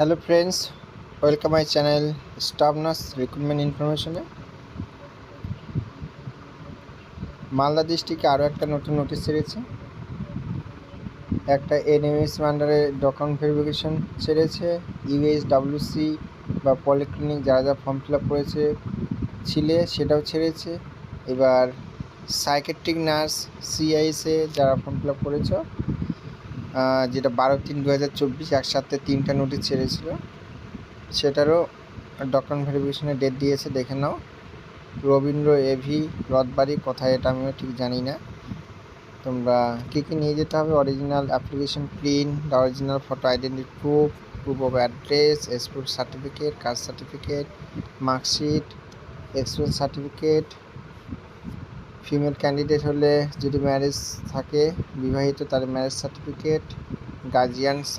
Hello friends, welcome my channel staff nurse recruitment ইনফরমেশনে। মালদা ডিস্ট্রিক্টে আরও একটা নতুন নোটিশ ছেড়েছে। একটা এনএমএস আন্ডারে ডকুমেন্ট ভেরিফিকেশন ছেড়েছে। ইউএসডব্লিউসি বা পলিক্লিনিক যারা যা ফর্ম ফিল আপ করেছে সেটাও ছেড়েছে। এবার সাইকেট্রিক নার্স সিআইএসে যারা ফর্ম ফিল আপ করেছ, যেটা 12/3/2024 একসাথে 3টা নোটিশ ছেড়েছিল, সেটারও ডকুমেন্ট ভেরিফিকেশনের ডেট দিয়েছে। দেখে নাও। রবীন্দ্র এভি রথবাড়ি, কোথায় এটা আমিও ঠিক জানি না। তোমরা কী কী নিয়ে যেতে হবে: original application print, original photo identity proof, proof of address, export certificate, caste certificate, marksheet, experience certificate. Female candidate হলে যদি ম্যারেজ থাকে, বিবাহিত তাহলে ম্যারেজ সার্টিফিকেট, গার্জিয়ানস